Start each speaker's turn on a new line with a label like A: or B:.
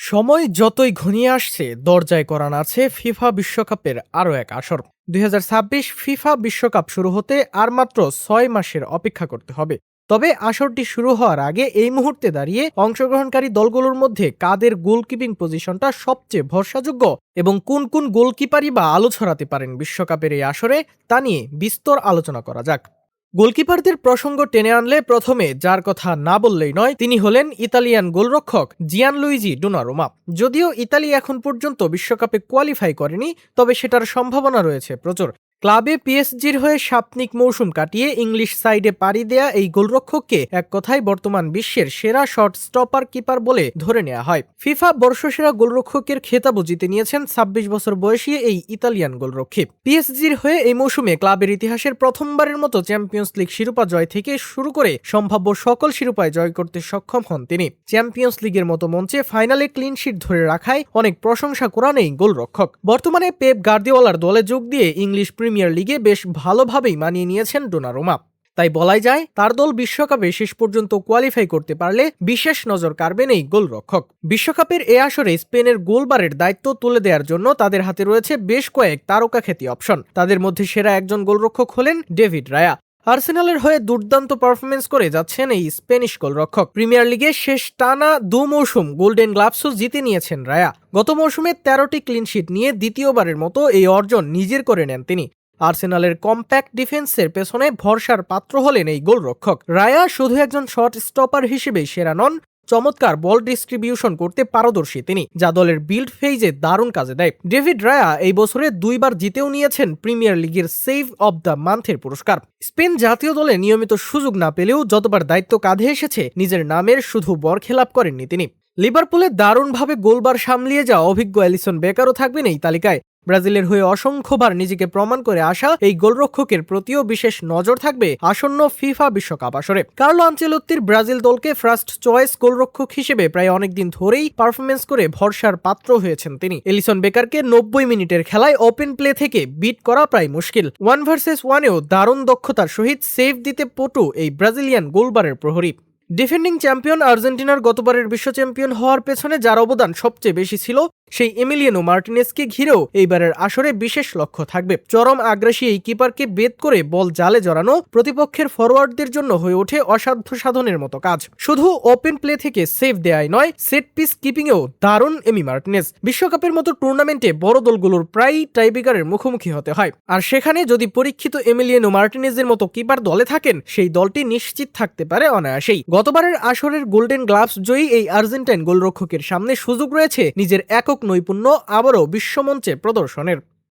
A: সময় যতই ঘনিয়ে আসছে, দরজায় করা নাড়ছে ফিফা বিশ্বকাপের আরও এক আসর। ২০২৬ ফিফা বিশ্বকাপ শুরু হতে আর মাত্র ৬ মাসের অপেক্ষা করতে হবে। তবে আসরটি শুরু হওয়ার আগে এই মুহূর্তে দাঁড়িয়ে অংশগ্রহণকারী দলগুলোর মধ্যে কাদের গোলকিপিং পজিশনটা সবচেয়ে ভরসাযোগ্য এবং কোন কোন গোলকিপারই বা আলো ছড়াতে পারেন বিশ্বকাপের এই আসরে, তা নিয়ে বিস্তর আলোচনা করা যাক। গোলকিপারদের প্রসঙ্গ টেনে আনলে প্রথমে যার কথা না বললেই নয়, তিনি হলেন ইতালিয়ান গোলরক্ষক জিয়ানলুইজি ডোনারুমা। যদিও ইতালি এখন পর্যন্ত বিশ্বকাপে কোয়ালিফাই করেনি, তবে সেটার সম্ভাবনা রয়েছে প্রচুর। ক্লাবে পিএসজির হয়ে সাপ্নিক মৌসুম কাটিয়ে ইংলিশ সাইডে পাড়ি দেয়া এই গোলরক্ষককে এক কথায় বর্তমান বিশ্বের সেরা শট স্টপার কিপার বলে ধরে নেওয়া হয়। ফিফা বর্ষসেরা গোলরক্ষকের খেতাবও জিতে নিয়েছেন ২৬ বছর বয়সী এই ইতালিয়ান গোলরক্ষী। পিএসজির হয়ে এই মৌসুমে ক্লাবের ইতিহাসের প্রথমবারের মতো চ্যাম্পিয়ন্স লিগ শিরোপা জয় থেকে শুরু করে সম্ভাব্য সকল শিরোপায় জয় করতে সক্ষম হন তিনি। চ্যাম্পিয়ন্স লিগের মতো মঞ্চে ফাইনালে ক্লিন শিট ধরে রাখায় অনেক প্রশংসা করান এই গোলরক্ষক। বর্তমানে পেপ গার্দিওলার দলে যোগ দিয়ে ইংলিশ প্রিমিয়ার লিগে বেশ ভালোভাবেই মানিয়ে নিয়েছেন ডোনারুমা। তাই বলাই যায় তার দল বিশ্বকাপে শেষ পর্যন্ত কোয়ালিফাই করতে পারলে বিশেষ নজর কাড়বেন এই গোলরক্ষক। বিশ্বকাপের এ আসরে স্পেনের গোলবারের দায়িত্ব তুলে দেওয়ার জন্য তাদের হাতে রয়েছে বেশ কয়েক তারকাখ্যাতি অপশন। তাদের মধ্যে সেরা একজন গোলরক্ষক হলেন ডেভিড রায়া। আর্সেনালের হয়ে দুর্দান্ত পারফরমেন্স করে যাচ্ছেন এই স্প্যানিশ গোলরক্ষক। প্রিমিয়ার লিগে শেষ টানা ২ মৌসুম গোল্ডেন গ্লাভসও জিতে নিয়েছেন রায়া। গত মৌসুমে ১৩টি ক্লিনশিট নিয়ে দ্বিতীয়বারের মতো এই অর্জন নিজের করে নেন তিনি। আর্সেনালের কম্প্যাক্ট ডিফেন্সের পেছনে ভরসার পাত্র হলেন এই গোলরক্ষক। রায়া শুধু একজন শট স্টপার হিসেবেই সেরা নন, চমৎকার বল ডিস্ট্রিবিউশন করতে পারদর্শী তিনি, যা দলের বিল্ড ফেজে দারুণ কাজে দেয়। ডেভিড রায়া এই বছরে ২ বার জিতেও নিয়েছেন প্রিমিয়ার লিগের সেভ অব দ্য মান্থের পুরস্কার। স্পেন জাতীয় দলে নিয়মিত সুযোগ না পেলেও যতবার দায়িত্ব কাঁধে এসেছে, নিজের নামের শুধু বরখেলাপ করেননি তিনি। লিভারপুলে দারুণভাবে গোলবার সামলিয়ে যাওয়া অভিজ্ঞ অ্যালিসন বেকারও থাকবেন এই তালিকায়। ব্রাজিলের হয়ে অসংখ্যবার নিজেকে প্রমাণ করে আসা এই গোলরক্ষকের প্রতিও বিশেষ নজর থাকবে আসন্ন ফিফা বিশ্বকাপ আসরে। কার্লো আনচেলত্তির ব্রাজিল দলকে ফার্স্ট চয়েস গোলরক্ষক হিসেবে প্রায় অনেকদিন ধরেই পারফরমেন্স করে ভরসার পাত্র হয়েছেন তিনি। এলিসন বেকারকে ৯০ মিনিটের খেলায় ওপেন প্লে থেকে বিট করা প্রায় মুশকিল। 1 ভার্সেস 1-এও দারুণ দক্ষতার সহিত সেভ দিতে পটু এই ব্রাজিলিয়ান গোলবারের প্রহরী। ডিফেন্ডিং চ্যাম্পিয়ন আর্জেন্টিনার গতবারের বিশ্ব চ্যাম্পিয়ন হওয়ার পেছনে যার অবদান সবচেয়ে বেশি ছিল, সেই এমিলিয়ানো মার্টিনেজকে ঘিরেও এইবারের আসরে বিশেষ লক্ষ্য থাকবে। চরম আগ্রাসী এই কিপারকে বেদ করে বল জালে জড়ানো প্রতিপক্ষের ফরওয়ার্ডদের জন্য হয়ে ওঠে অসাধ্য সাধনের মতো কাজ। শুধু ওপেন প্লে থেকে সেভ দেয়াই নয়, সেট পিস কিপিংয়েও দারুণ এমি মার্টিনেজ। বিশ্বকাপের মতো টুর্নামেন্টে বড় দলগুলোর প্রায়ই টাইব্রেকারের মুখোমুখি হতে হয়, আর সেখানে যদি পরীক্ষিত এমিলিয়ানো মার্টিনেজের মতো কিপার দলে থাকেন, সেই দলটি নিশ্চিত থাকতে পারে অনায়াসেই। গতবারের আসরের গোল্ডেন গ্লাভস জয়ী এই আর্জেন্টাইন গোলরক্ষকের সামনে সুযোগ রয়েছে নিজের একক নৈপুণ্য আবারও বিশ্বমঞ্চে প্রদর্শনের।